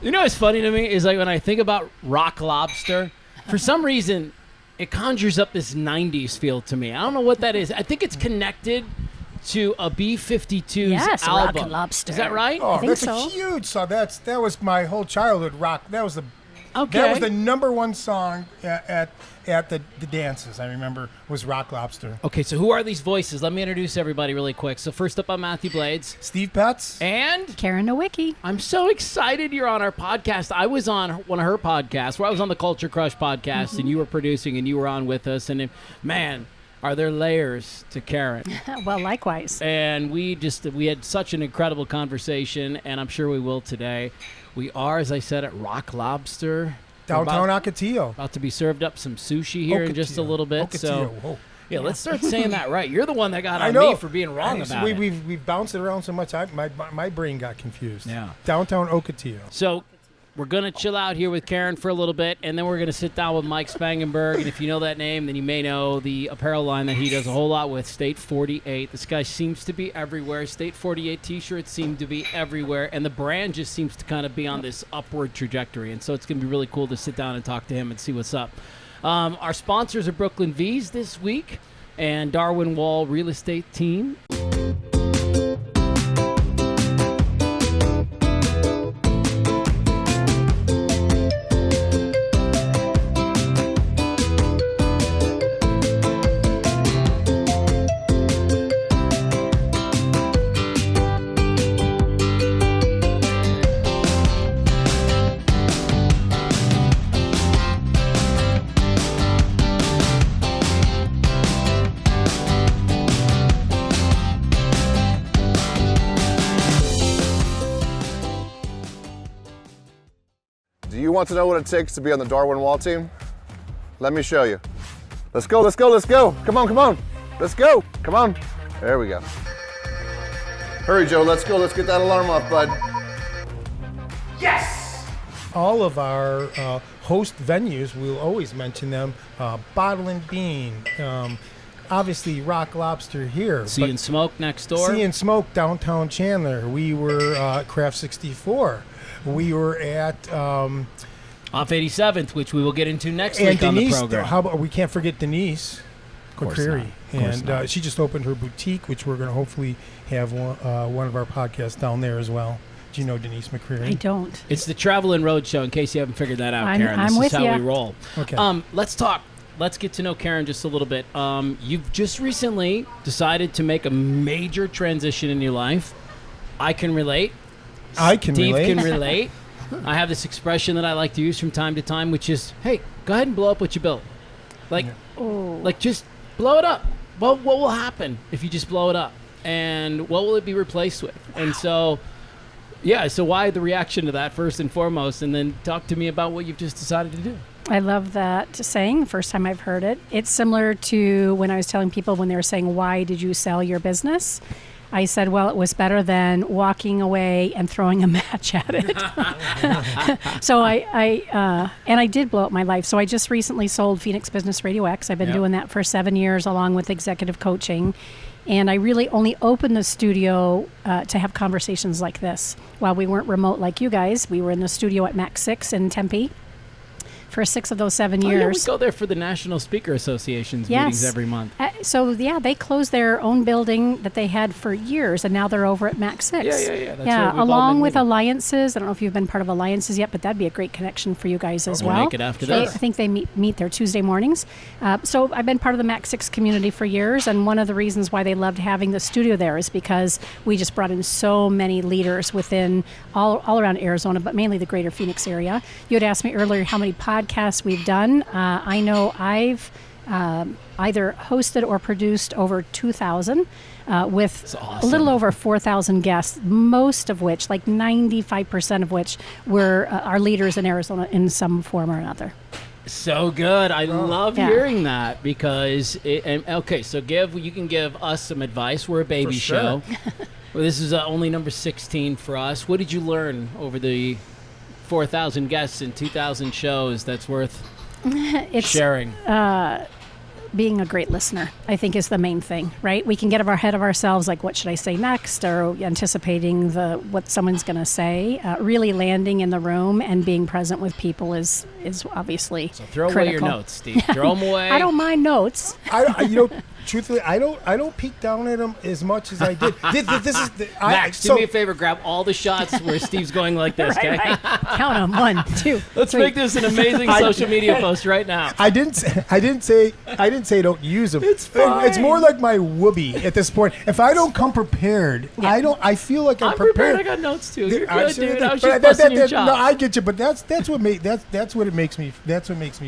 You know what's funny to me is like when I think about Rock Lobster, for some reason, it conjures up this 90s feel to me. I don't know what that is. I think it's connected to a B-52's album. Rock Lobster. Is that right? Oh, I think that's so. a huge song. That was my whole childhood rock. That was the number one song at the dances. I remember was Rock Lobster. Okay, so who are these voices? Let me introduce everybody really quick. So first up, I'm Mathew Blades. Steve Petz. And Karen Nowicki. I'm so excited you're on our podcast. I was on one of her podcasts, where I was on the Culture Crush podcast, and you were producing, and you were on with us. And man, are there layers to Karen? Well, likewise. And we had such an incredible conversation, and I'm sure we will today. We are, as I said, at Rock Lobster. Downtown Ocotillo. About to be served up some sushi here in just a little bit. Ocotillo. So, yeah, let's start saying that right. You're the one that got on me for being wrong about it. We've bounced it around so much, my brain got confused. Yeah. Downtown Ocotillo. So we're going to chill out here with Karen for a little bit, and then we're going to sit down with Mike Spangenberg. And if you know that name, then you may know the apparel line that he does a whole lot with, State 48. This guy seems to be everywhere. State 48 T-shirts seem to be everywhere, and the brand just seems to kind of be on this upward trajectory. And so it's going to be really cool to sit down and talk to him and see what's up. Our sponsors are Brooklyn V's this week and Darwin Wall Real Estate Team. Do you want to know what it takes to be on the Darwin Wall team? Let me show you. Let's go, let's go, let's go. Come on, come on. Let's go. Come on. There we go. Hurry, Joe. Let's go. Let's get that alarm off, bud. Yes! All of our host venues, we'll always mention them. Bottle and Bean. Obviously, Rock Lobster here. Sea and Smoke next door. Sea and Smoke, downtown Chandler. We were Craft 64. We were at off 87th, which we will get into next week on the program. How about we can't forget Denise McCreary, and she just opened her boutique, which we're going to hopefully have one of our podcasts down there as well. Do you know Denise McCreary? I don't. It's the Travel and Road Show. In case you haven't figured that out, Karen, I'm this with is how ya. we roll. Okay. Let's talk. Let's get to know Karen just a little bit. You've just recently decided to make a major transition in your life. I can relate. I can relate. Steve can relate. I have this expression that I like to use from time to time, which is, hey, go ahead and blow up what you built. Like just blow it up. Well, what will happen if you just blow it up? And what will it be replaced with? Wow. And so, so why the reaction to that first and foremost? And then talk to me about what you've just decided to do. I love that saying. First time I've heard it. It's similar to when I was telling people when they were saying, why did you sell your business? I said, well, it was better than walking away and throwing a match at it. So I did blow up my life. So I just recently sold PHX BIZ RADIO X. I've been doing that for 7 years along with executive coaching. And I really only opened the studio to have conversations like this. While we weren't remote like you guys, we were in the studio at Max 6 in Tempe for 6 of those 7 years. Yeah, we go there for the National Speaker Association's meetings every month. They closed their own building that they had for years, and now they're over at Max 6. Yeah. That's right. Along with Alliances. I don't know if you've been part of Alliances yet, but that'd be a great connection for you guys as well. We'll make it after this. I think they meet there Tuesday mornings. So I've been part of the Max 6 community for years, and one of the reasons why they loved having the studio there is because we just brought in so many leaders within all around Arizona, but mainly the greater Phoenix area. You had asked me earlier how many podcasts we've done. I know I've either hosted or produced over 2,000 with a little over 4,000 guests, most of which, like 95% of which, were our leaders in Arizona in some form or another. So good. I love hearing that because, you can give us some advice. We're a baby show. Well, this is only number 16 for us. What did you learn over the 4,000 guests and 2,000 shows that's worth sharing? being a great listener, I think, is the main thing, right? We can get ahead of ourselves, like what should I say next, or anticipating what someone's going to say. Really landing in the room and being present with people is obviously So throw critical. away your notes, Steve. Throw them away. I don't mind notes. Truthfully, I don't peek down at them as much as I did. Max, do me a favor. Grab all the shots where Steve's going like this, okay? Right. Count them. 1, 2. Let's make this an amazing social media post right now. I didn't say don't use them. It's fine. It's more like my whoopee at this point. If I don't come prepared, I feel like I'm prepared. I got notes too. You're I'm good, sure dude. that- I was but just busting your no, chops. I get you, but that's what it makes me feel.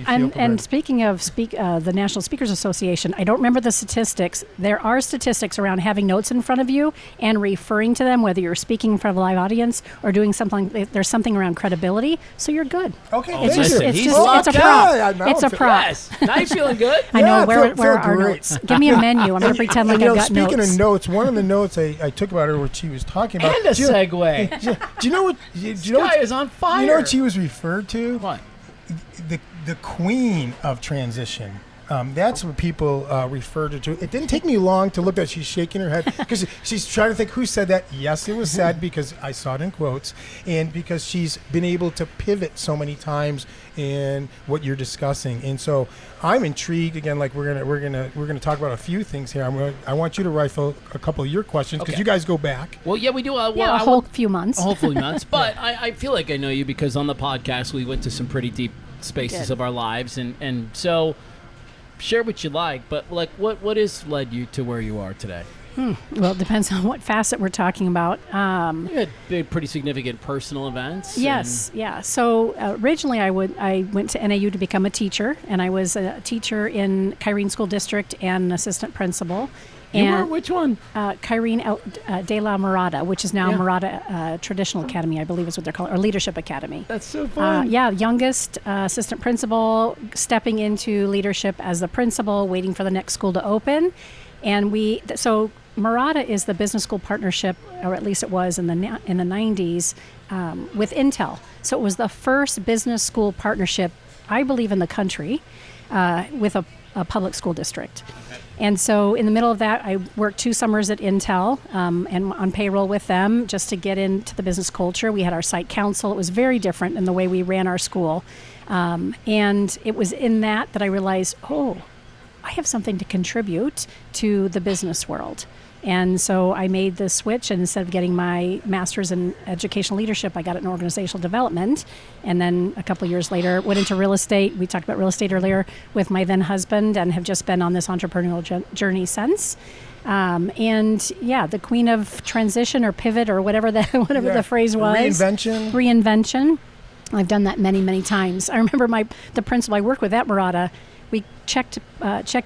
And prepared. speaking of the National Speakers Association, I don't remember the statistics. There are statistics around having notes in front of you and referring to them, whether you're speaking in front of a live audience or doing something. There's something around credibility, so you're good. Okay, Oh, thank listen, you. he's it's locked a prop. Yeah, now It's a I'm feel- prop. Yes. Now you feeling good? I know. Yeah, Where feel are our great. notes? Give me a menu. I'm going to pretend like And, I've got speaking notes. of notes, one of the notes I took about her, what she was talking about. And a do you- segue. Do you know what? Do you know Guy what? is on fire. You know what she was referred to? What? The queen of transition. That's what people referred her to. It didn't take me long to look at. She's shaking her head because she's trying to think who said that. Yes, it was said because I saw it in quotes, and because she's been able to pivot so many times in what you're discussing. And so I'm intrigued again. Like we're gonna talk about a few things here. I want you to rifle a couple of your questions because Okay. you guys go back. Well, yeah, we do. a whole few months. A whole few months. But I feel like I know you because on the podcast we went to some pretty deep spaces Did. of our lives, and so share what you like. But like, what has led you to where you are today? Well, it depends on what facet we're talking about. You had big, pretty significant personal events. Yes, yeah. So originally, I went to NAU to become a teacher, and I was a teacher in Kyrene School District and an assistant principal. You were And which one? Kyrene de la Murata, which is now Yeah. Murata Traditional Academy, I believe is what they're called, or Leadership Academy. That's so fun. Yeah, youngest assistant principal, stepping into leadership as the principal, waiting for the next school to open. And so Murata is the business school partnership, or at least it was in the 90s, with Intel. So it was the first business school partnership, I believe, in the country with a public school district. And so in the middle of that, I worked 2 summers at Intel and on payroll with them just to get into the business culture. We had our site council. It was very different in the way we ran our school. And it was in that I realized, I have something to contribute to the business world. And so I made the switch, and instead of getting my master's in educational leadership, I got it in organizational development. And then a couple of years later, went into real estate. We talked about real estate earlier with my then husband, and have just been on this entrepreneurial journey since. And yeah, the queen of transition or pivot or whatever the phrase was. Reinvention. I've done that many, many times. I remember the principal I worked with at Murata. We checked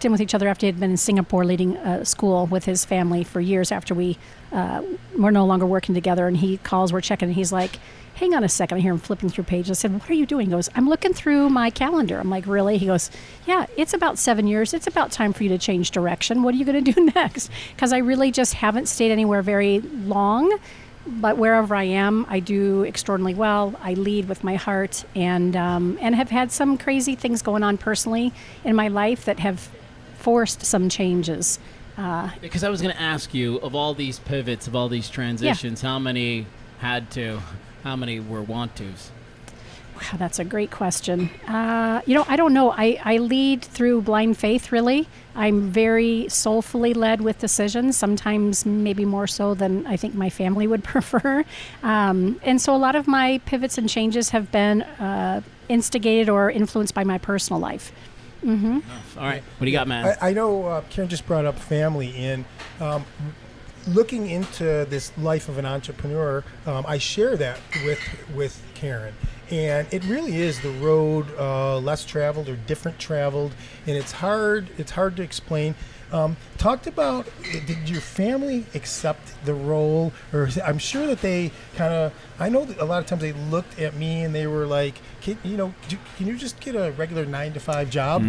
in with each other after he had been in Singapore leading school with his family for years after we were no longer working together. And he calls, we're checking, and he's like, hang on a second. I hear him flipping through pages. I said, what are you doing? He goes, I'm looking through my calendar. I'm like, really? He goes, yeah, it's about 7 years. It's about time for you to change direction. What are you going to do next? Because I really just haven't stayed anywhere very long. But wherever I am, I do extraordinarily well. I lead with my heart, and have had some crazy things going on personally in my life that have forced some changes. Because I was going to ask you, of all these pivots, of all these transitions, how many were want tos? Wow, that's a great question. I don't know. I lead through blind faith, really. I'm very soulfully led with decisions, sometimes maybe more so than I think my family would prefer. And so a lot of my pivots and changes have been instigated or influenced by my personal life. Mm-hmm. All right. What do you got, man? I know Karen just brought up family, and looking into this life of an entrepreneur, I share that with Karen. And it really is the road less traveled or different traveled, and it's hard to explain. Talked about, did your family accept the role, or I'm sure that they kind of, I know that a lot of times they looked at me and they were like, can you just get a regular 9-to-5 job?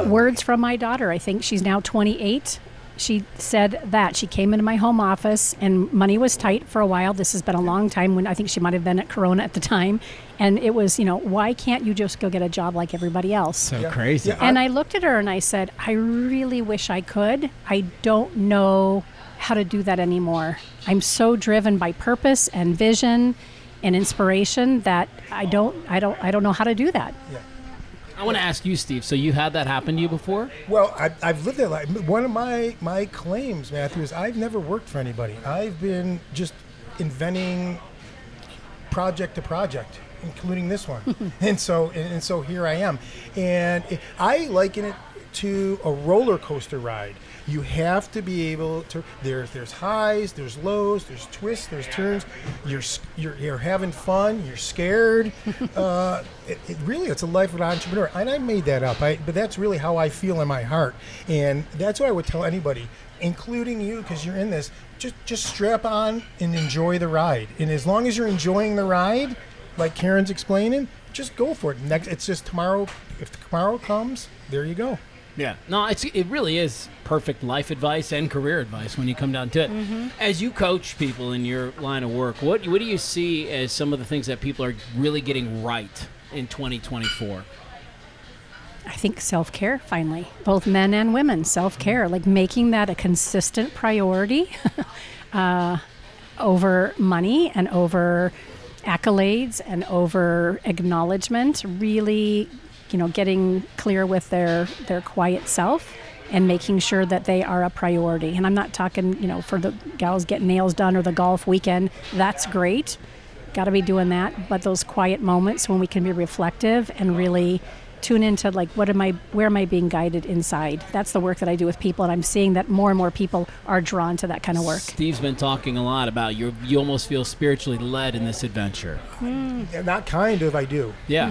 Words from my daughter. I think she's now 28. she said that she came into my home office and money was tight for a while. This has been a long time, when I think she might have been at Corona at the time. And it was, why can't you just go get a job like everybody else? So crazy. Yeah, And I looked at her and I said, I really wish I could. I don't know how to do that anymore. I'm so driven by purpose and vision and inspiration that I don't know how to do that. Yeah. I want to ask you, Steve. So you had that happen to you before? Well, I've lived that life. One of my claims, Mathew, is I've never worked for anybody. I've been just inventing project to project, including this one. and so here I am. And I liken it to a roller coaster ride. You have to be able to. There's highs, there's lows, there's twists, there's turns. You're having fun. You're scared. It's a life of an entrepreneur, and I made that up. But that's really how I feel in my heart, and that's what I would tell anybody, including you, because you're in this. Just strap on and enjoy the ride. And as long as you're enjoying the ride, like Karen's explaining, just go for it. It's just tomorrow. If tomorrow comes, there you go. Yeah. No, it really is perfect life advice and career advice when you come down to it. Mm-hmm. As you coach people in your line of work, what do you see as some of the things that people are really getting right in 2024? I think self-care, finally. Both men and women, self-care. Like making that a consistent priority over money and over accolades and over acknowledgement. Really, getting clear with their quiet self and making sure that they are a priority. And I'm not talking, for the gals getting nails done or the golf weekend. That's great. Got to be doing that. But those quiet moments when we can be reflective and really tune into where am I being guided inside? That's the work that I do with people, and I'm seeing that more and more people are drawn to that kind of work. Steve's been talking a lot about you almost feel spiritually led in this adventure. Not kind of, I do. Yeah.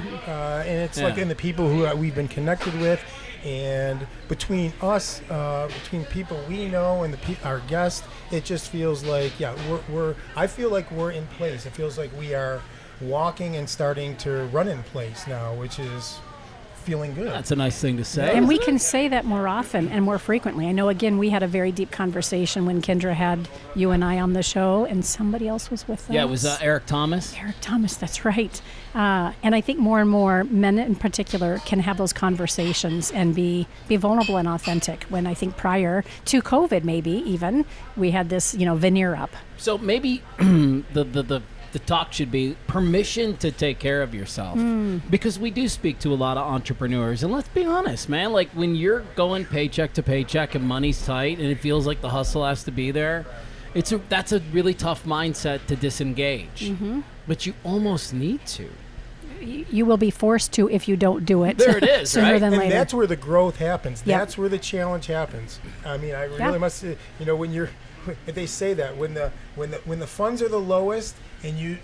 And it's like in the people who we've been connected with, and between us, between people we know and our guests, it just feels like, I feel like we're in place. It feels like we are walking and starting to run in place now, which is feeling good. That's a nice thing to say. And we can say that more often and more frequently. I know, again, we had a very deep conversation when Kendra had you and I on the show, and somebody else was with us. Yeah, it was Eric Thomas. Eric Thomas, that's right. And I think more and more men in particular can have those conversations and be vulnerable and authentic, when I think prior to COVID, maybe even, we had this, veneer up. So maybe the talk should be permission to take care of yourself, because we do speak to a lot of entrepreneurs, and let's be honest, man, like when you're going paycheck to paycheck and money's tight and it feels like the hustle has to be there, that's a really tough mindset to disengage. But you almost need to. You will be forced to if you don't do it. There it is, sooner right? than And later. that's where the growth happens. Yep. That's where the challenge happens. I mean, I really must say, when they say that when the funds are the lowest and you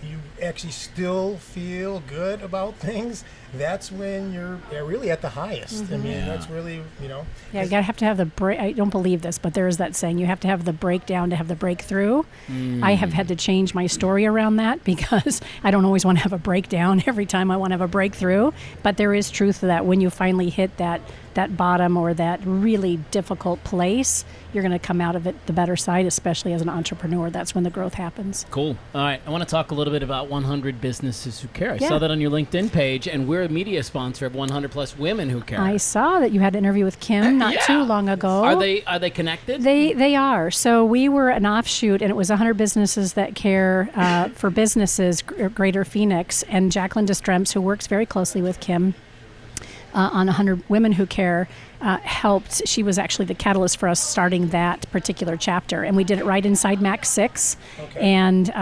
actually still feel good about things, that's when you're really at the highest. I mean, that's really, Yeah, you have to have the break. I don't believe this, but there is that saying, you have to have the breakdown to have the breakthrough. I have had to change my story around that, because I don't always want to have a breakdown every time I want to have a breakthrough. But there is truth to that. When you finally hit that bottom or that really difficult place, you're going to come out of it the better side, especially as an entrepreneur. That's when the growth happens. Cool. All right. I want to talk a little bit about 100 Businesses Who Care. I Yeah. saw that on your LinkedIn page, and we're a media sponsor of 100 Plus Women Who Care. I saw that you had an interview with Kim not too long ago. Are they connected? They are. So we were an offshoot, and it was 100 Businesses That Care for Businesses, Greater Phoenix, and Jacqueline Destremps, who works very closely with Kim on 100 Women Who Care, helped. She was actually the catalyst for us starting that particular chapter, and we did it right inside Max 6. Okay. And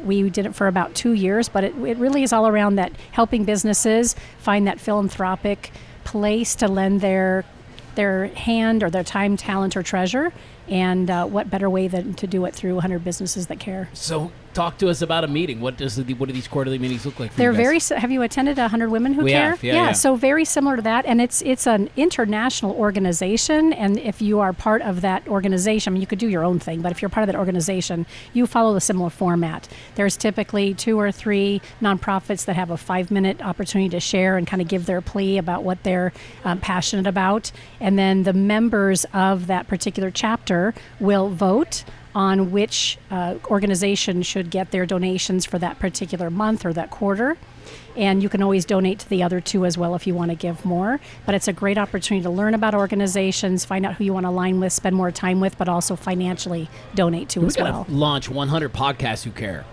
we did it for about 2 years, but it really is all around that, helping businesses find that philanthropic place to lend their hand or their time, talent, or treasure. And what better way than to do it through 100 Businesses That Care? So talk to us about a meeting. What do these quarterly meetings look like for They're you guys? have you attended 100 Women Who We Care? have, yeah. So very similar to that, and it's an international organization, and if you are part of that organization, I mean, you could do your own thing, but if you're part of that organization, you follow the similar format. There's typically 2 or 3 nonprofits that have a 5-minute opportunity to share and kind of give their plea about what they're passionate about, and then the members of that particular chapter director will vote on which organization should get their donations for that particular month or that quarter. And you can always donate to the other two as well if you want to give more. But it's a great opportunity to learn about organizations, find out who you want to align with, spend more time with, but also financially donate to as well. Launch 100 podcasts who care.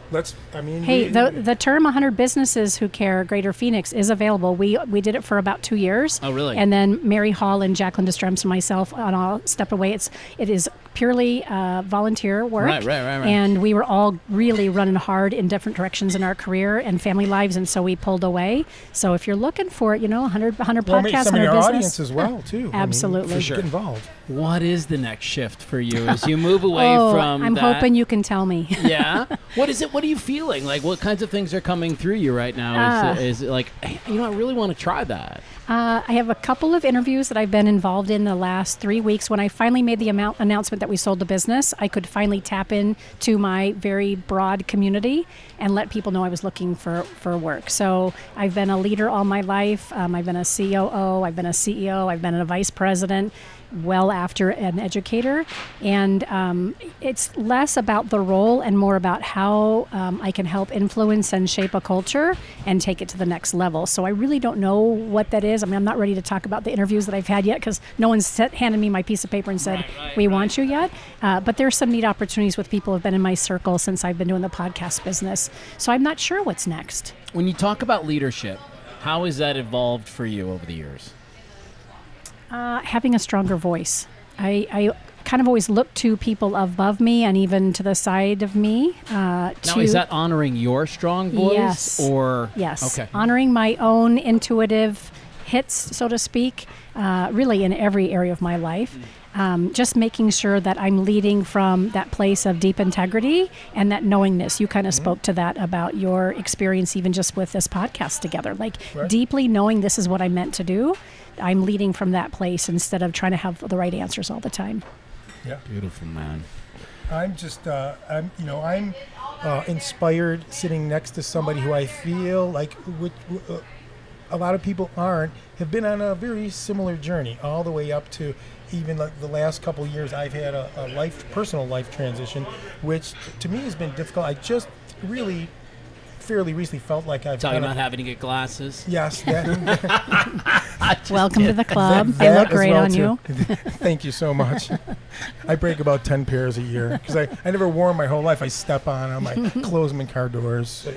Hey, the term 100 businesses who care Greater Phoenix is available. We did it for about 2 years. Oh, really? And then Mary Hall and Jacqueline Destremps and myself all stepped away. It is purely volunteer work. Right. And we were all really running hard in different directions in our career and family lives, and so we pulled away. So if you're looking for, 100 podcasts, some 100 of your business. audience as well, too. Absolutely. For sure. Get involved. What is the next shift for you as you move away from I'm that? hoping you can tell me. Yeah. What is it? What are you feeling? Like, what kinds of things are coming through you right now? Is it like, hey, I really want to try that? I have a couple of interviews that I've been involved in the last 3 weeks. When I finally made the announcement that we sold the business, I could finally tap into my very broad community and let people know I was looking for work. So I've been a leader all my life. I've been a COO, I've been a CEO, I've been a vice president, well after an educator. And it's less about the role and more about how I can help influence and shape a culture and take it to the next level. So I really don't know what that is. I mean, I'm not ready to talk about the interviews that I've had yet because no one's handed me my piece of paper and said, we want you yet. But there's some neat opportunities with people who have been in my circle since I've been doing the podcast business. So I'm not sure what's next. When you talk about leadership, how has that evolved for you over the years? Having a stronger voice. I kind of always look to people above me and even to the side of me. Now, is that honoring your strong voice? Yes. Or yes. Okay. Honoring my own intuitive hits, so to speak, really in every area of my life. Just making sure that I'm leading from that place of deep integrity and that knowingness. You kind of spoke to that about your experience even just with this podcast together. Like deeply knowing this is what I meant to do. I'm leading from that place instead of trying to have the right answers all the time. Yeah. Beautiful, man. I'm just, I'm inspired sitting next to somebody who I feel like a lot of people have been on a very similar journey all the way up to even like the last couple of years. I've had a personal life transition, which to me has been difficult. I just really fairly recently felt like I've talking about having to get glasses. Yes. Welcome to the club. They look great on you. Thank you so much. I break about 10 pairs a year because I never wore them my whole life. I step on them. I close them in car doors.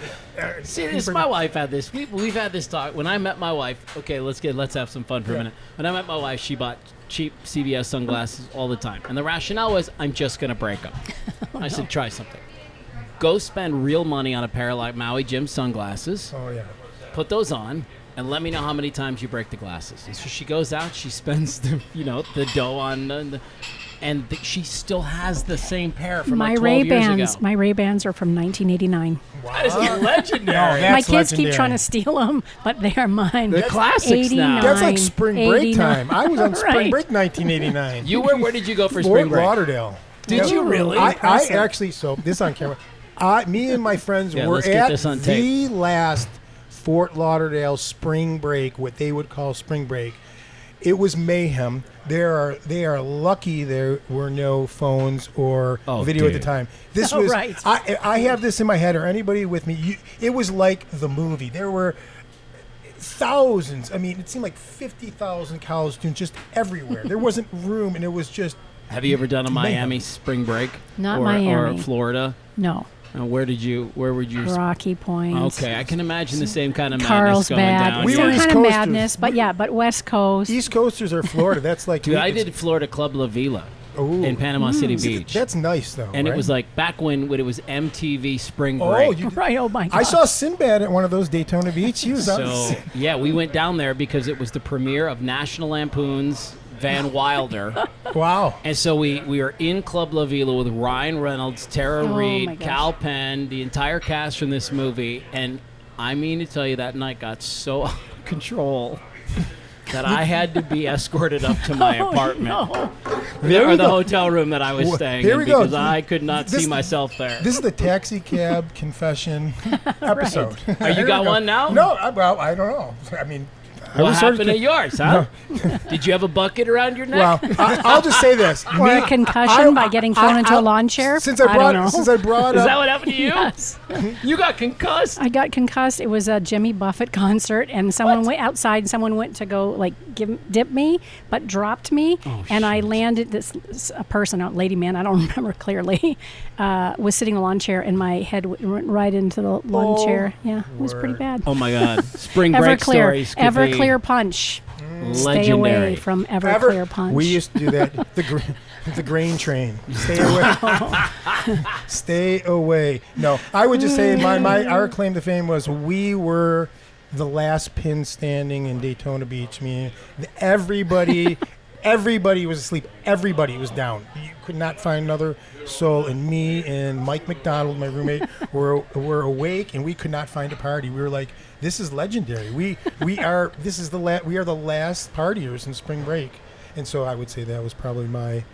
See, my wife had this. We've had this talk. When I met my wife, okay, let's have some fun for a minute. When I met my wife, she bought cheap CVS sunglasses all the time. And the rationale was, I'm just going to break them. I said, try something. Go spend real money on a pair of like Maui Jim sunglasses. Oh, yeah. Put those on. And let me know how many times you break the glasses. And so she goes out, she spends the dough on, she still has the same pair from like 12 years ago. My Ray-Bans are from 1989. Wow. That is legendary. My kids keep trying to steal them, but they are mine. The classics now. That's like spring break time. I was on spring break 1989. You were? Where did you go for spring break? Fort Lauderdale. Did you really? I actually, so this on camera, me and my friends were at the last Fort Lauderdale spring break, what they would call spring break. It was mayhem. They are lucky there were no phones or video at the time. This was right. I have this in my head, or anybody with me. It was like the movie. There were thousands. I mean, it seemed like 50,000 college students just everywhere. There wasn't room, and it was just. Have you ever done a Miami spring break? Not Miami. Or Florida? No. Where would you? Rocky Point. Okay, I can imagine the same kind of madness going down. We were East kind Coasters. of madness, but West Coast. East Coasters are Florida. That's like. Dude, I did Florida Club La Vila in Panama City Beach. That's nice, though. And right? It was like back when it was MTV Spring Break. Right, oh my God. I saw Sinbad at one of those Daytona Beach. He was we went down there because it was the premiere of National Lampoon's Van Wilder. Wow. And so we were in Club La Vila with Ryan Reynolds, Tara Reid, Cal Penn, the entire cast from this movie. And I mean to tell you, that night got so out of control that I had to be escorted up to my apartment. No. Or the hotel room that I was staying in because I could not see myself there. This is the taxi cab confession episode. You got one now? No, I don't know. I mean, What happened to yours, huh? Did you have a bucket around your neck? Well, I'll just say this. Or a concussion by getting thrown into a lawn chair. Since I brought don't know. Is that what happened to you? Yes. You got concussed? I got concussed. It was a Jimmy Buffett concert, and someone went outside, and someone went to go dip me, but dropped me, and I landed. A person, a lady man, I don't remember clearly, was sitting in a lawn chair, and my head went right into the lawn chair. Yeah, it was pretty bad. Oh my God! Spring break stories. Everclear punch. Legendary. Stay away from Everclear punch. We used to do that. The grain train. Stay away. Stay away. No, I would just say our claim to fame was we were the last pin standing in Daytona Beach. Everybody was asleep. Everybody was down. You could not find another soul. And me and Mike McDonald, my roommate, were awake, and we could not find a party. We were like, this is legendary. We are the last partiers in spring break. And so I would say that was probably my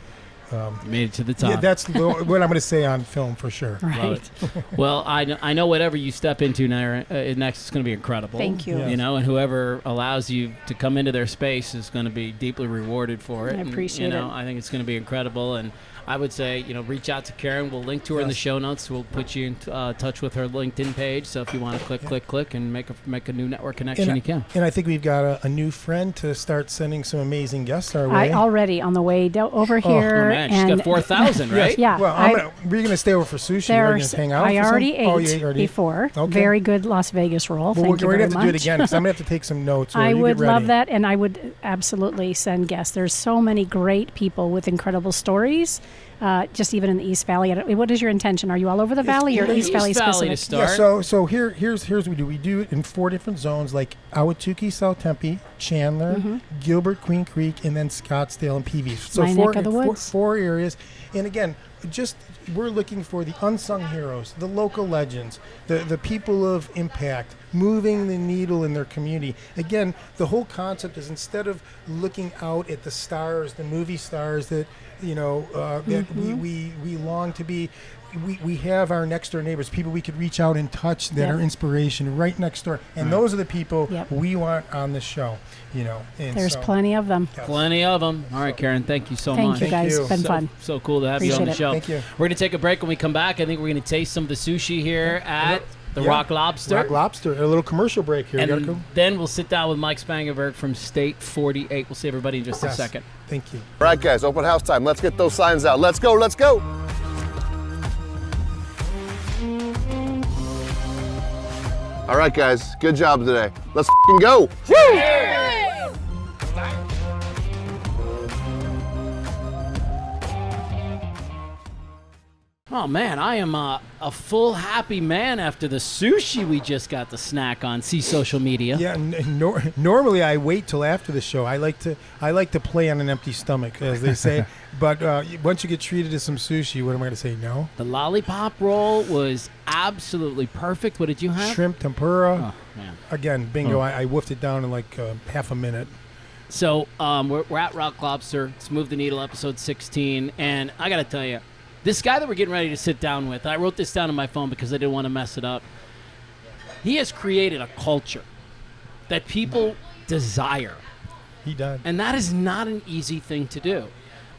made it to the top. Yeah, that's what I'm going to say on film for sure. Right. Well, I know whatever you step into next is going to be incredible. Thank you. Yes. You know, and whoever allows you to come into their space is going to be deeply rewarded for it. I appreciate it. it. I think it's going to be incredible. And I would say, reach out to Karen. We'll link to her in the show notes. We'll put you in touch with her LinkedIn page. So if you want to click, and make a new network connection, you can. And I think we've got a new friend to start sending some amazing guests our way. I already on the way over here. Oh man, she's got 4,000, right? Yeah. Well, we're going to stay over for sushi. We're going to hang out. I already ate before. Okay. Very good Las Vegas roll. Well, Thank you we're very going to much. have to do it again because I'm going to have to take some notes. I would love that, and I would absolutely send guests. There's so many great people with incredible stories. Just even in the East Valley. What is your intention? Are you all over the valley or East Valley specific? To start. Yeah, so here's what we do. We do it in 4 different zones, like Ahwatukee, South Tempe, Chandler, Gilbert, Queen Creek, and then Scottsdale and Peavey. So My neck of the woods. Four areas. And again, we're looking for the unsung heroes, the local legends, the people of impact, moving the needle in their community. Again, the whole concept is instead of looking out at the stars, the movie stars that that we long to be, we have our next door neighbors, people we could reach out and touch that are inspiration right next door, and those are the people we want on the show. And there's plenty of them. Yes. Plenty of them. All right, Karen, thank you so much. Thank you, guys. It's been fun. So cool to have you on the show. Thank you. We're going to take a break. When we come back, I think we're going to taste some of the sushi here at the Rock Lobster. Rock Lobster. A little commercial break here. And then we'll sit down with Mike Spangenberg from State 48. We'll see everybody in just a second. Thank you. All right, guys, open house time. Let's get those signs out. Let's go, let's go. All right, guys, good job today. Let's f***ing go. Woo! Oh, man, I am a full happy man after the sushi we just got to snack on. See social media. Yeah, normally I wait till after the show. I like to play on an empty stomach, as they say. But once you get treated to some sushi, what am I going to say? No? The lollipop roll was absolutely perfect. What did you have? Shrimp tempura. Oh, man. Again, bingo. I woofed it down in like half a minute. So we're at Rock Lobster. It's Move the Needle, episode 16. And I got to tell you, this guy that we're getting ready to sit down with, I wrote this down on my phone because I didn't want to mess it up. He has created a culture that people desire. He did. And that is not an easy thing to do.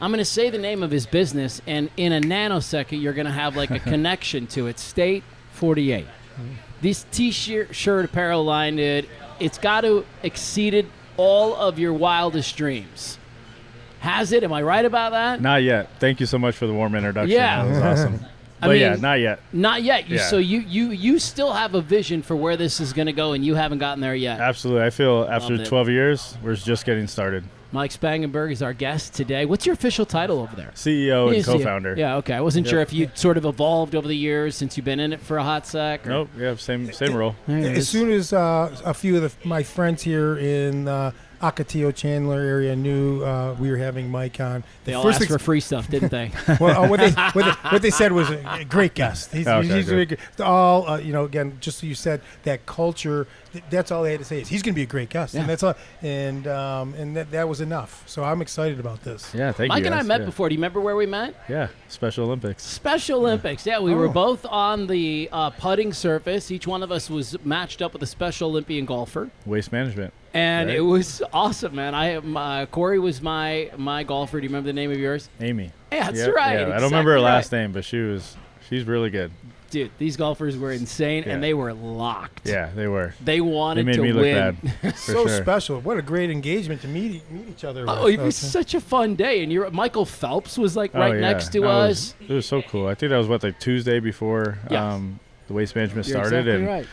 I'm going to say the name of his business, and in a nanosecond, you're going to have like a connection to it. State 48. This T-shirt apparel line, it's got to exceeded all of your wildest dreams. Has it? Am I right about that? Not yet. Thank you so much for the warm introduction. Yeah. That was awesome. But yeah, not yet. Not yet. Yeah. So you still have a vision for where this is going to go, and you haven't gotten there yet. Absolutely. I feel after 12 years, we're just getting started. Mike Spangenberg is our guest today. What's your official title over there? CEO and co-founder. Yeah, okay. I wasn't sure if you sort of evolved over the years since you've been in it for a hot sec. Nope. Yeah, same role. As soon as a few of my friends here in Ocotillo, Chandler area knew we were having Mike on. They all asked for free stuff, didn't they? Well, what they said was a great guest. He's all again, just so you said, that culture. That's all they had to say is he's going to be a great guest, and that's all. And that was enough. So I'm excited about this. Yeah, thank you. Mike and I met before. Do you remember where we met? Yeah, Special Olympics. Special Olympics. Yeah, we were both on the putting surface. Each one of us was matched up with a Special Olympian golfer. Waste management. And Right. it was awesome, man. Corey was my golfer. Do you remember the name of yours? Amy. Yeah, that's Yep, right. Yeah. I don't exactly remember her last right. name, but she's really good. Dude, these golfers were insane, Yeah. and they were locked. Yeah, they were. They wanted They made to me look win. bad. For So sure. special. What a great engagement to meet each other. Oh, with. it was such a fun day. And Michael Phelps was like Oh, right yeah. next to That us. It was so cool. I think that was like Tuesday before Yes. the waste management You're started, exactly and right.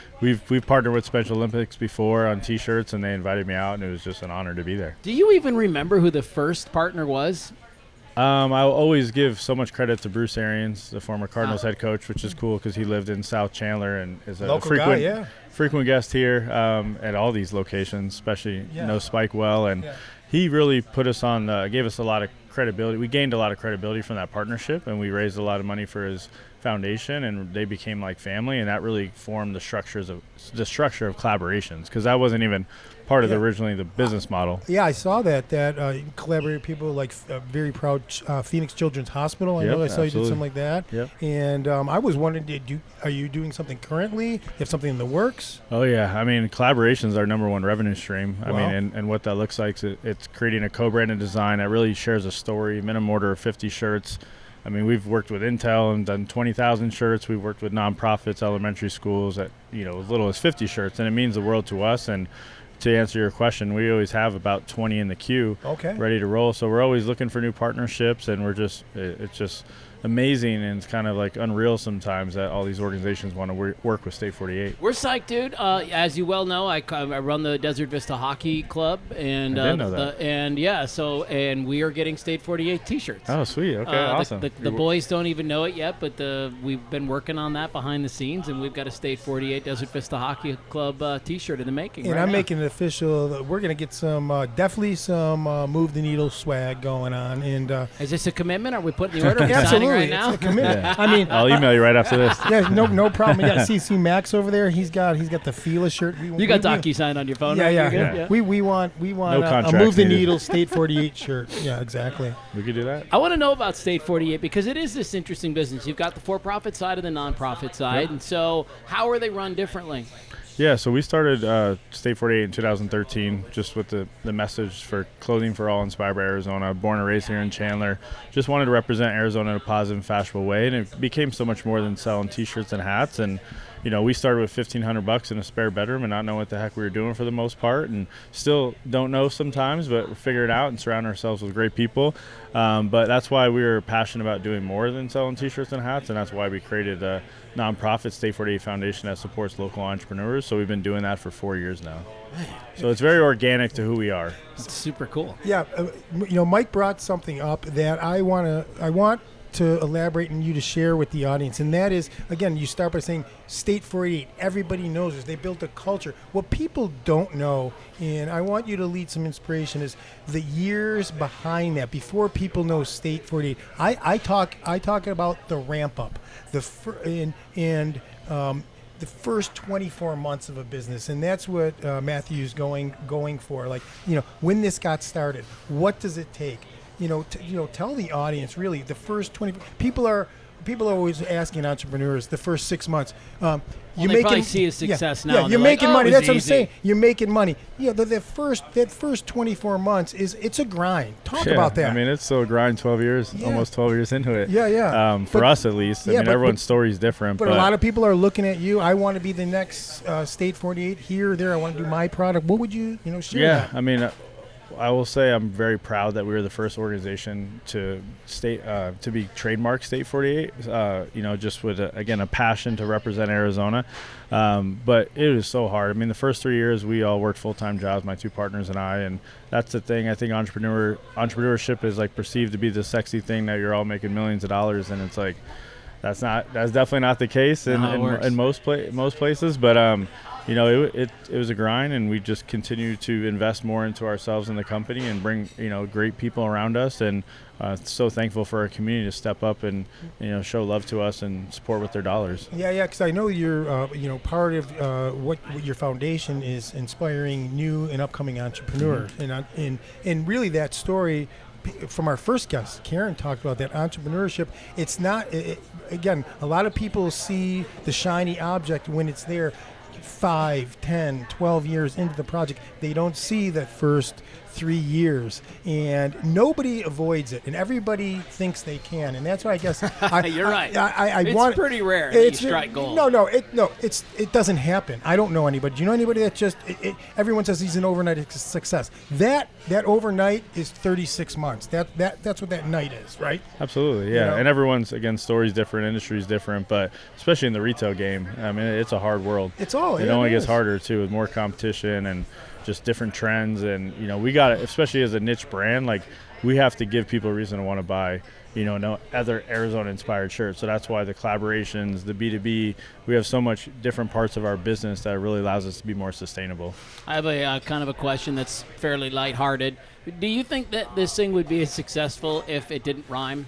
we've partnered with Special Olympics before on T-shirts, and they invited me out, and it was just an honor to be there. Do you even remember who the first partner was? I always give so much credit to Bruce Arians, the former Cardinals head coach, which is cool because he lived in South Chandler and is a Local frequent guy, yeah. frequent guest here at all these locations, especially Yeah. Spike Well, and Yeah. he really put us on, gave us a lot of credibility. We gained a lot of credibility from that partnership, and we raised a lot of money for his foundation, and they became like family, and that really formed the structure of collaborations, because that wasn't even part of originally the business model. Yeah, I saw that you collaborated with people like very proud Phoenix Children's Hospital. I Yep, know I saw you did absolutely. something like that. Yep. And I was wondering, are you doing something currently? You have something in the works? Oh yeah, I mean, collaboration's our number one revenue stream. I Wow. mean, and what that looks like is it's creating a co-branded design that really shares a story. Minimum order of 50 shirts. I mean, we've worked with Intel and done 20,000 shirts. We've worked with nonprofits, elementary schools at as little as 50 shirts, and it means the world to us. And to answer your question, we always have about 20 in the queue, Okay. ready to roll. So we're always looking for new partnerships, and it's just amazing, and it's kind of like unreal sometimes that all these organizations want to work with State 48. We're psyched, dude. As you well know, I run the Desert Vista Hockey Club, and I didn't know that. and we are getting State 48 T-shirts. Oh, sweet. Okay, awesome. The boys don't even know it yet, but we've been working on that behind the scenes, and we've got a State 48 Desert Vista Hockey Club T-shirt in the making. And right I'm now. making it official. We're going to get some, definitely some move the needle swag going on. And Is this a commitment? Are we putting the order? Are we signing absolutely, right now? it's a commitment. I mean, I'll email you right after this. yeah, no problem. You got CC Max over there. He's got the Fila shirt. You got DocuSign on your phone, Yeah, right? yeah. You're good? Yeah. We want a contracts move the needed. needle State 48 shirt. Yeah, exactly. We could do that. I want to know about State 48 because it is this interesting business. You've got the for-profit side and the non-profit side, and so how are they run differently? Yeah, so we started State 48 in 2013 just with the message for clothing for all inspired by Arizona. Born and raised here in Chandler. Just wanted to represent Arizona in a positive and fashionable way, and it became so much more than selling T-shirts and hats. And we started with $1,500 in a spare bedroom and not know what the heck we were doing for the most part, and still don't know sometimes, but we figure it out and surround ourselves with great people. But that's why we were passionate about doing more than selling T-shirts and hats, and that's why we created a nonprofit State 48 Foundation that supports local entrepreneurs. So we've been doing that for 4 years now. So it's very organic to who we are. It's super cool. Yeah, Mike brought something up that I want to elaborate and you to share with the audience, and that is, again, you start by saying State 48. Everybody knows this. They built a culture. What people don't know, and I want you to lead some inspiration, is the years behind that. Before people know State 48, I talk about the ramp up, the first 24 months of a business, and that's what Mathew's going for. Like, when this got started, what does it take? Tell the audience really the first 20. People are always asking entrepreneurs the first 6 months. They probably see a success now, Yeah, and you're they're like, making "Oh, money. it was That's what I'm easy." saying. You're making money. Yeah, that first 24 months it's a grind. Talk about that. I mean, it's still a grind. 12 years, Yeah. almost 12 years into it. Yeah. For But- us, at least. I yeah, mean, but- everyone's story is different. But a lot of people are looking at you. I want to be the next State 48 here or there. I want to do my product. What would you share? Yeah, that? I mean, I will say I'm very proud that we were the first organization to be trademarked State 48. Just with a passion to represent Arizona. But it was so hard. I mean, the first 3 years we all worked full-time jobs, my two partners and I, and that's the thing. I think entrepreneurship is like perceived to be the sexy thing that you're all making millions of dollars, and it's like that's definitely not the case in most places. But it was a grind, and we just continue to invest more into ourselves and the company and bring great people around us, and so thankful for our community to step up and show love to us and support with their dollars. Yeah, because I know you're part of what your foundation is inspiring new and upcoming entrepreneurs, and really that story from our first guest, Karen, talked about that entrepreneurship. It's not again, a lot of people see the shiny object when it's there. 5, 10, 12 years into the project, they don't see that first 3 years, and nobody avoids it, and everybody thinks they can, and that's why I guess You're right. It's pretty rare that you strike gold. It doesn't happen. I don't know anybody. Do you know anybody that just everyone says he's an overnight success? That overnight is 36 months. That's what that night is, right? Absolutely, yeah. And everyone's, again, story's different, industry's different, but especially in the retail game, I mean, it's a hard world. It only gets harder too with more competition and just different trends. And we got it, especially as a niche brand, like we have to give people a reason to want to buy no other Arizona inspired shirts. So that's why the collaborations, the B2B, we have so much different parts of our business that really allows us to be more sustainable. I have a kind of a question that's fairly lighthearted. Do you think that this thing would be as successful if it didn't rhyme?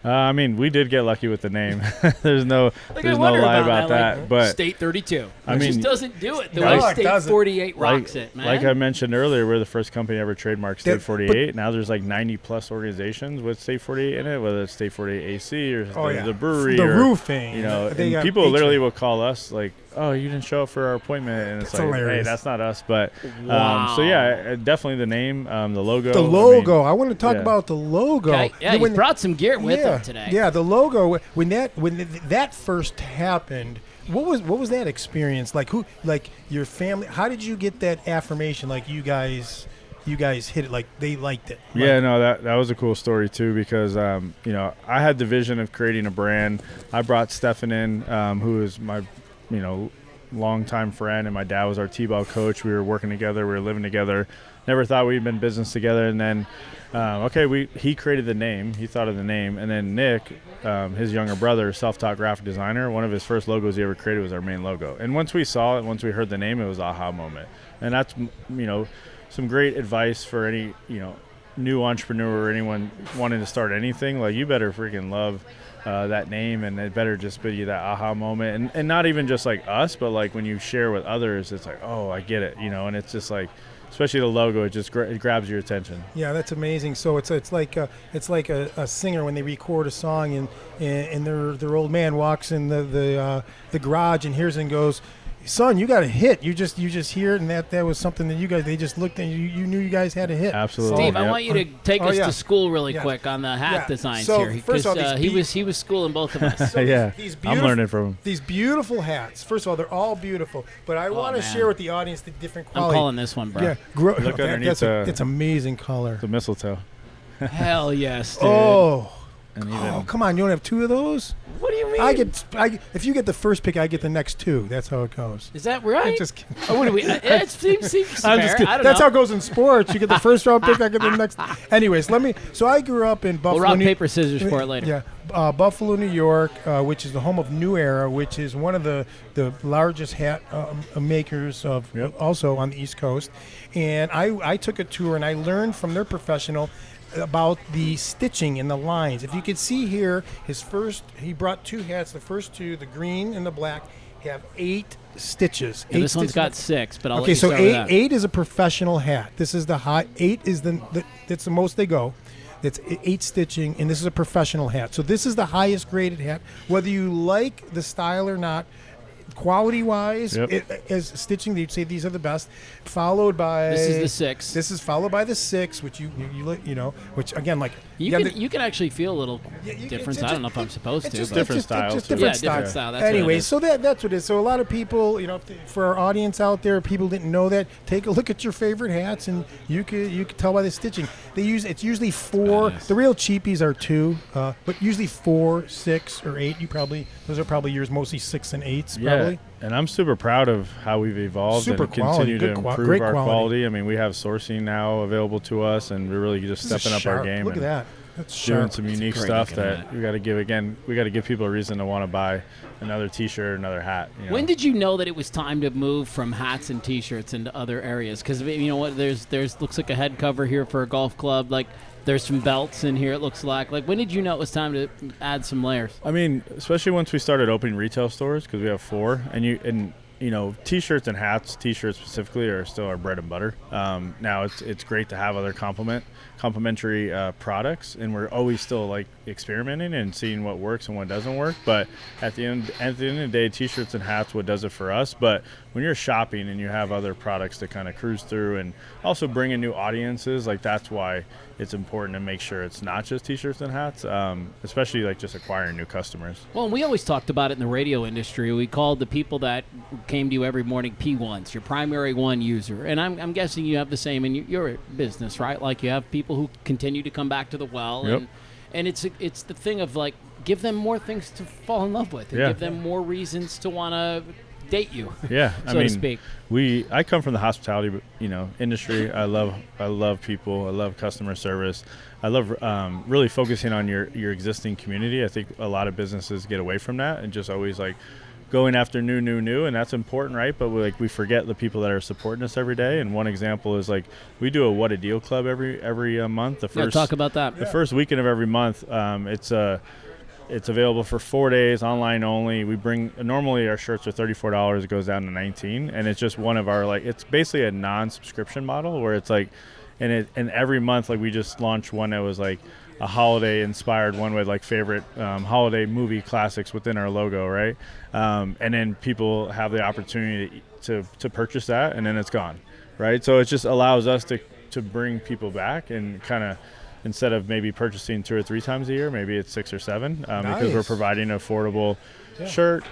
I mean, we did get lucky with the name. There's no lie about that. But State 32. I mean, just doesn't do it the No, way it State doesn't. 48 rocks it, man. Like I mentioned earlier, we're the first company ever trademarked State 48. Now there's like 90 plus organizations with State 48 in it, whether it's State 48 AC or the brewery, the or, roofing. and They got people literally HVAC. will call us like, "Oh, you didn't show up for our appointment," and it's That's like, hilarious. "Hey, that's not us." But Wow. so yeah, definitely the name, the logo. The logo. I want to talk about the logo. Okay. Yeah, you brought some gear with him today. Yeah, the logo. When that first happened, what was that experience like? Your family? How did you get that affirmation? Like you guys hit it. Like they liked it. Yeah, no, that was a cool story too, because I had the vision of creating a brand. I brought Stefan in, who is my longtime friend, and my dad was our T-ball coach. We were working together, we were living together. Never thought we'd been in business together, and then he created the name. He thought of the name, and then Nick, his younger brother, self-taught graphic designer, one of his first logos he ever created was our main logo. And once we saw it, once we heard the name, it was aha moment. And that's some great advice for any new entrepreneur or anyone wanting to start anything. Like, you better freaking love that name, and it better just be that aha moment, and not even just like us, but like when you share with others, it's like, oh, I get it, and it's just like, especially the logo, it just it grabs your attention. Yeah, that's amazing. So it's like a singer when they record a song, and their old man walks in the garage and hears it and goes, "Son, you got a hit." You just hear it, and that was something that they just looked at. You knew you guys had a hit. Absolutely. Steve, I want you to take us to school really quick on the hat Yeah. designs So, here, first of all, because he was schooling both of us. Yeah, These I'm learning from him. These beautiful hats. First of all, they're all beautiful, but I want to man. share with the audience the different I'm quality. calling this one, bro. Yeah, Look underneath that's amazing color. the mistletoe. Hell yes, dude. And Oh, come on! You don't have two of those? What do you mean? If you get the first pick, I get the next two. That's how it goes. Is that right? I'm just kidding. Oh, what do we? It seems fair. I'm just kidding. I don't That's know. how it goes in sports. You get the first round pick, I get the next. Anyways, So I grew up in Buffalo. We'll rock, paper, scissors for it later. Yeah, Buffalo, New York, which is the home of New Era, which is one of the largest hat makers of also on the East Coast. And I took a tour, and I learned from their professional about the stitching and the lines. If you could see here, he brought two hats. The first two, the green and the black, have 8 stitches. Yeah, this one's got 6, but I'll let Okay, you so start with that. 8 is a professional hat. This is the high. 8 is that's the most they go. It's 8 stitching, and this is a professional hat. So this is the highest graded hat. Whether you like the style or not, quality-wise, as stitching, they'd say these are the best. Followed by This is the 6. This is followed by the 6, which which again, like You can actually feel a little difference. I don't know if I'm supposed to. Just but different styles, Just too. different Yeah, different styles. style. That's what it Anyway, is. so that's what it is. So a lot of people, for our audience out there, people didn't know that. Take a look at your favorite hats, and you could tell by the stitching. It's usually 4. Nice. The real cheapies are 2, but usually 4, 6, or 8. Those are probably yours, mostly 6 and 8s, probably. And I'm super proud of how we've evolved Super and quality, continue to good improve great our quality. quality. I mean, we have sourcing now available to us, and we're really just This is stepping up our sharp. game. Look at and that. That's doing sharp. some unique great stuff looking that hat. we got to give people a reason to want to buy another T-shirt, another hat. When did you know that it was time to move from hats and T-shirts into other areas? Because you know what, there's looks like a head cover here for a golf club. Like there's some belts in here. It looks like when did you know it was time to add some layers? I mean, especially once we started opening retail stores, because we have 4, and T-shirts and hats, T-shirts specifically, are still our bread and butter. Now it's great to have other complementary products, and we're always still like experimenting and seeing what works and what doesn't work. But at the end of the day, T-shirts and hats, what does it for us? But when you're shopping and you have other products to kind of cruise through and also bring in new audiences, like that's why it's important to make sure it's not just T-shirts and hats, especially like just acquiring new customers. Well, we always talked about it in the radio industry. We called the people that came to you every morning P1s, your primary one user. And I'm guessing you have the same in your business, right? Like you have people who continue to come back to the well. Yep. And it's the thing of like, give them more things to fall in love with and give them more reasons to want to date you. Yeah, so to speak. I come from the hospitality, industry. I love people. I love customer service. I love really focusing on your existing community. I think a lot of businesses get away from that and just always like going after new, and that's important, right? But we forget the people that are supporting us every day. And one example is like we do a What a Deal Club every month. Talk about that. The first weekend of every month. It's available for 4 days, online only. Normally our shirts are $34. It goes down to $19, and it's just one of our it's basically a non-subscription model where it's like, and every month like we just launched one that was like a holiday inspired one with like favorite holiday movie classics within our logo, right? And then people have the opportunity to purchase that, and then it's gone, right? So it just allows us to bring people back and kind of, instead of maybe purchasing 2 or 3 times a year, maybe it's 6 or 7, because we're providing an affordable shirt,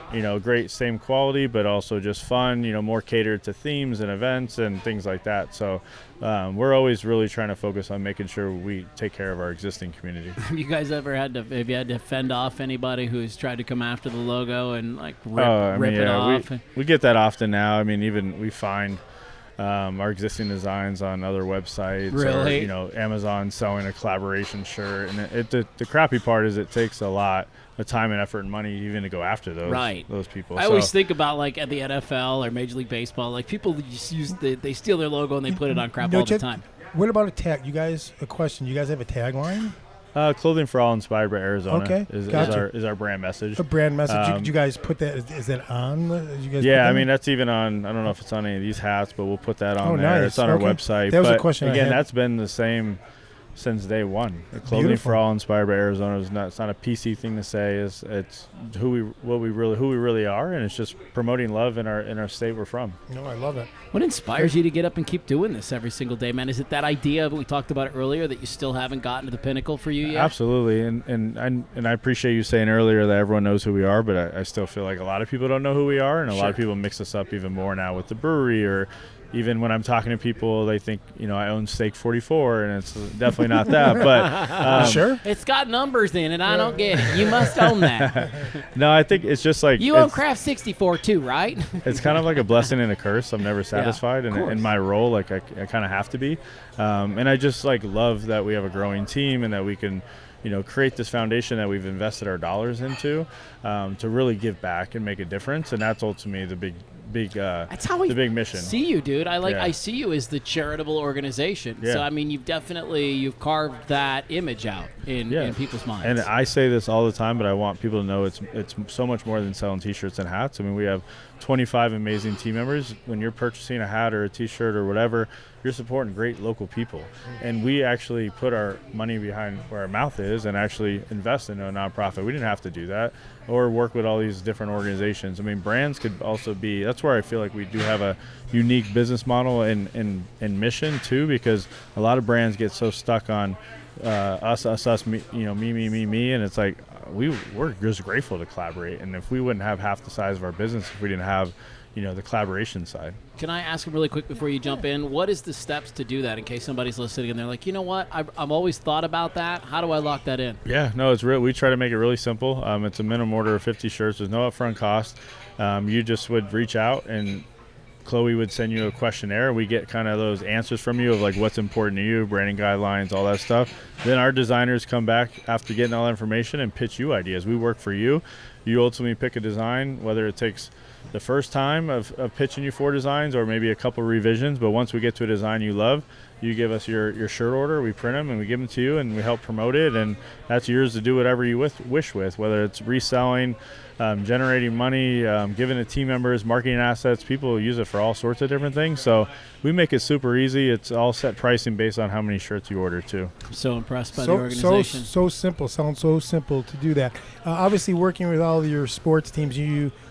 great, same quality, but also just fun, more catered to themes and events and things like that. So we're always really trying to focus on making sure we take care of our existing community. Have you guys ever had to fend off anybody who's tried to come after the logo and like rip it off? We get that often now. I mean, even we find our existing designs on other websites, really? Or Amazon selling a collaboration shirt, and the crappy part is it takes a lot of time and effort and money even to go after those people. I always think about like at the NFL or Major League Baseball, like people just they steal their logo and they put it on crap all the time. What about a tag? A question. You guys have a tagline? Clothing for all, inspired by Arizona. Okay, is our brand message. A brand message. You guys put that? Is that on? I mean that's even on. I don't know if it's on any of these hats, but we'll put that on there. Nice. It's on our website. That was a question. Again, that's been the same since day one. The clothing for all, inspired by Arizona is not. It's not a PC thing to say. It's who we really are, and it's just promoting love in our state we're from. No, I love it. What inspires you to get up and keep doing this every single day, man? Is it that idea that we talked about earlier that you still haven't gotten to the pinnacle for you yet? Absolutely, and I appreciate you saying earlier that everyone knows who we are, but I still feel like a lot of people don't know who we are, and a lot of people mix us up even more now with the brewery, or even when I'm talking to people, they think, I own Steak 44, and it's definitely not that. But sure, it's got numbers in it. I don't get it. You must own that. No, I think it's just like you own Craft 64 too, right? It's kind of like a blessing and a curse. I'm never satisfied, and in my role, like I kind of have to be. And I just like love that we have a growing team and that we can, create this foundation that we've invested our dollars into to really give back and make a difference. And that's ultimately the big that's how we the big mission. See you, dude. I see you as the charitable organization. Yeah. So I mean, you've carved that image out in people's minds. And I say this all the time, but I want people to know it's so much more than selling T-shirts and hats. I mean, we have 25 amazing team members. When you're purchasing a hat or a T-shirt or whatever, you're supporting great local people. And we actually put our money behind where our mouth is and actually invest in a nonprofit. We didn't have to do that or work with all these different organizations. I mean, brands could also be, that's where I feel like we do have a unique business model and mission too, because a lot of brands get so stuck on us, me, and it's like we're just grateful to collaborate. And if we wouldn't have half the size of our business if we didn't have the collaboration side. Can I ask really quick before you jump in, what is the steps to do that in case somebody's listening and they're like, you know what, I've always thought about that. How do I lock that in? Yeah, no, it's real. We try to make it really simple. It's a minimum order of 50 shirts. There's no upfront cost. You just would reach out and Chloe would send you a questionnaire. We get kind of those answers from you of like what's important to you, branding guidelines, all that stuff. Then our designers come back after getting all that information and pitch you ideas. We work for you. You ultimately pick a design, whether it takes the first time of pitching you 4 designs or maybe a couple revisions, but once we get to a design you love, you give us your shirt order, we print them and we give them to you and we help promote it, and that's yours to do whatever you wish with, whether it's reselling, generating money, giving it team members, marketing assets. People use it for all sorts of different things. So we make it super easy. It's all set pricing based on how many shirts you order too. I'm so impressed by the organization. So simple. Sounds so simple to do that. Obviously, working with all of your sports teams,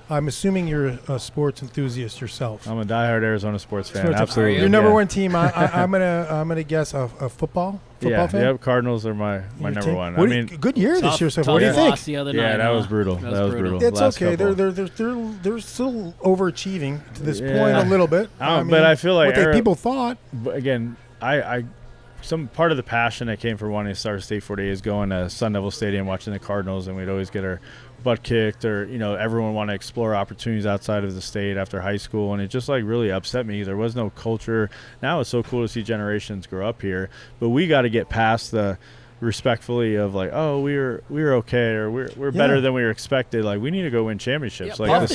I'm assuming you're a sports enthusiast yourself. I'm a diehard Arizona sports fan. Absolutely. Your number one team. I'm gonna guess a football fan. Yep. Cardinals are my number team? one. Good year this year. So what do you loss think? The other night, that was brutal. That was brutal. It's Last okay. couple. They're still overachieving to this point a little bit. But I feel like people thought. But again, some part of the passion that came for wanting to start State 48 is going to Sun Devil Stadium, watching the Cardinals, and we'd always get our butt kicked, or everyone want to explore opportunities outside of the state after high school, and it just really upset me. There was no culture. Now it's so cool to see generations grow up here, but we got to get past the respectfully of we were okay, or we're better than we were expected. We need to go win championships. The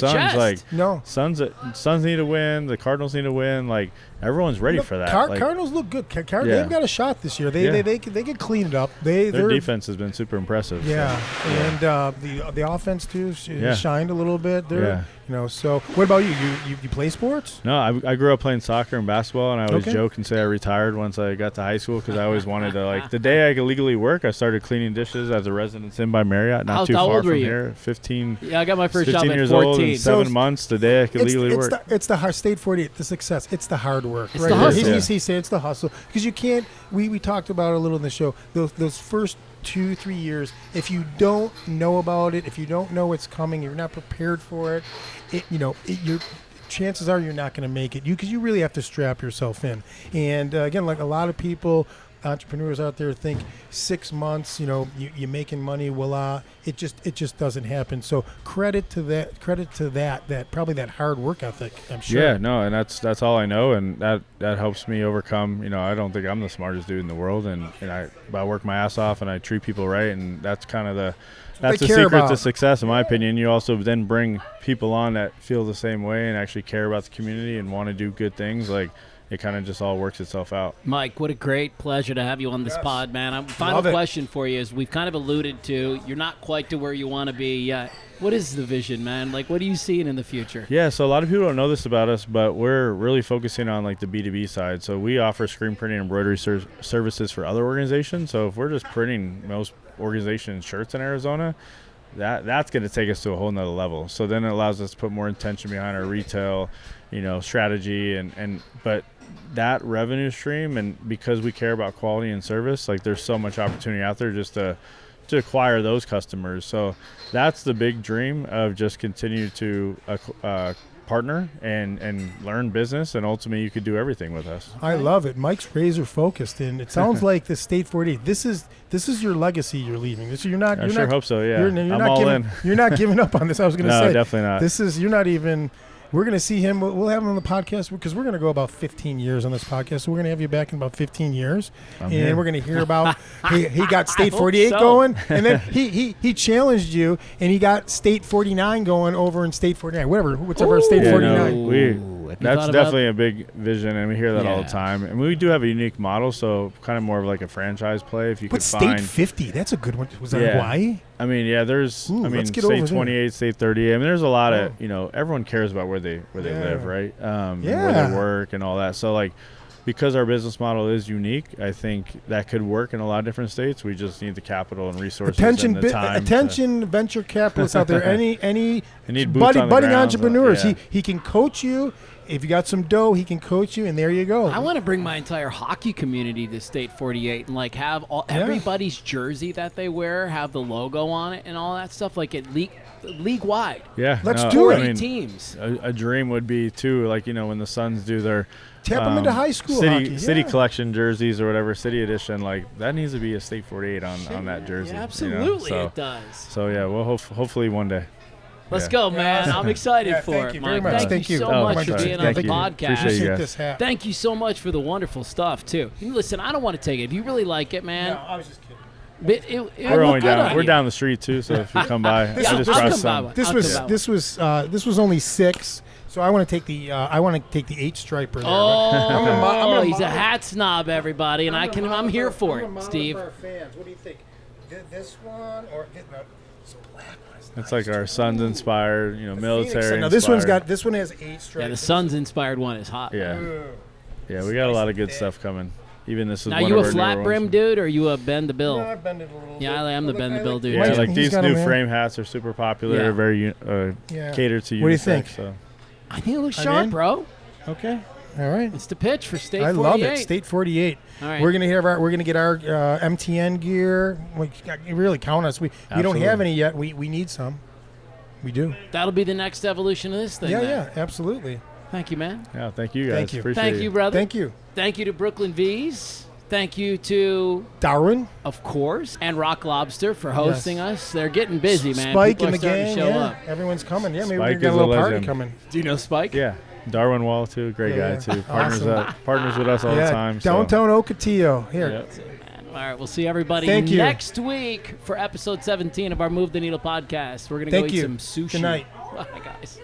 Suns, Suns need to win. The Cardinals need to win. Everyone's ready for that. Cardinals look good. They've got a shot this year. They can clean it up. Their defense has been super impressive. Yeah, so. And the offense too shined a little bit. So what about you? You play sports? No, I grew up playing soccer and basketball, and I always joke and say I retired once I got to high school because I always wanted to the day I could legally work, I started cleaning dishes as a Residence Inn by Marriott, not too far from here. 15. Yeah, I got my first job at years 14. Old and 7 months. The day I could legally work. It's the hard State 48. The success. It's the hard work. It's the hustle. He said it's the hustle because you can't. We talked about it a little in the show. Those first 2-3 years, if you don't know about it, if you don't know what's coming, you're not prepared for it. Your chances are you're not going to make it. Because you really have to strap yourself in. And again, a lot of people, entrepreneurs out there, think 6 months, you're making money, voila. It just doesn't happen. So credit to that probably that hard work ethic, I'm sure. Yeah, no, and that's all I know, and that helps me overcome. I don't think I'm the smartest dude in the world, and I work my ass off and I treat people right, and that's kind of the secret to success, in my opinion. You also then bring people on that feel the same way and actually care about the community and want to do good things. It kind of just all works itself out. Mike, what a great pleasure to have you on this pod, man. Final question for you is, we've kind of alluded to, you're not quite to where you want to be yet. What is the vision, man? What are you seeing in the future? Yeah, so a lot of people don't know this about us, but we're really focusing on the B2B side. So we offer screen printing and embroidery services for other organizations. So if we're just printing most organizations' shirts in Arizona, that's going to take us to a whole nother level. So then it allows us to put more intention behind our retail, strategy, but that revenue stream, and because we care about quality and service, there's so much opportunity out there just to acquire those customers. So that's the big dream, of just continue to partner and learn business, and ultimately you could do everything with us. I love it. Mike's razor focused, and it sounds like the State 48. This is your legacy you're leaving. I sure hope so. Yeah, I'm all in. You're not giving up on this. I was going to say, no, definitely not. You're not even. We're going to see him. We'll have him on the podcast because we're going to go about 15 years on this podcast. So we're going to have you back in about 15 years. We're going to hear about he got State 48 going. And then he challenged you, and he got State 49 going over in State 49. Whichever State 49. That's definitely a big vision, and we hear that all the time. And we do have a unique model, so kind of more of a franchise play. If you could find State 50, that's a good one. Was that Hawaii? There's State 28, State 30. There's a lot of, everyone cares about where they live, right? And where they work and all that. So because our business model is unique, I think that could work in a lot of different states. We just need the capital and resources and the time. Attention venture capitalists out there, any budding entrepreneurs. He can coach you. If you got some dough, he can coach you, and there you go. I want to bring my entire hockey community to State 48 and have everybody's jersey that they wear have the logo on it and all that stuff, league wide. Yeah, let's do it. Teams. A dream would be too, when the Suns do their tap them into high school hockey. City collection jerseys or whatever, city edition, that needs to be a State 48 on that jersey. Yeah, absolutely, it does. So we'll hopefully one day. Let's go, man. I'm excited for it, Mike. Thank you so much for being on the podcast. Appreciate this hat. Thank you so much for the wonderful stuff, too. Listen, I don't want to take it. If you really like it, man. No, I was just kidding. But we're only down. We're down the street too, so if you come by, I just crossed some. This was only 6. So I want to take the 8 striper there. Oh, he's a hat snob, everybody, and I'm here for it, Steve. For our fans, what do you think? This one or It's like our Suns inspired, military. Now inspired. this one has 8 stripes. Yeah, the Suns inspired one is hot. Yeah, we got a lot of good stuff coming. Even this is Now, one you of a our flat newer brim ones. dude, or you a bend the bill? No, I bend it a little bit. Yeah, I am the bend the bill dude. Yeah, Mike, like he's these got new 'em in. frame hats are super popular. Yeah. They're very Yeah. catered to unisex. What do you think? So. I think it looks I'm sharp, in. bro. Okay. All right. It's the pitch for State I 48. love it. State 48. All right. We're gonna get our MTN gear. You really count us. We don't Absolutely. have any yet. We need some. We do. That'll be the next evolution of this thing. then. Yeah, absolutely. Thank you, man. Yeah, thank you guys. Thank you. Appreciate Thank you, brother. Thank you, Thank you to Brooklyn V's. Thank you to, Darwin, of course, and Rock Lobster for hosting us. They're getting busy, man. Spike, People and are the starting gang. to show Yeah, up. everyone's coming. Yeah, maybe Spike we got a is a little party legend. coming. Do you know Spike? Yeah, Darwin Wall too, great Yeah, guy yeah. too. Partners Awesome. partners with us all the time. So. Downtown Ocotillo. Here. Yeah. All right, we'll see everybody Thank you. next week for episode 17 of our Move the Needle podcast. We're going to go Thank eat you. some sushi. Good night. Bye, guys.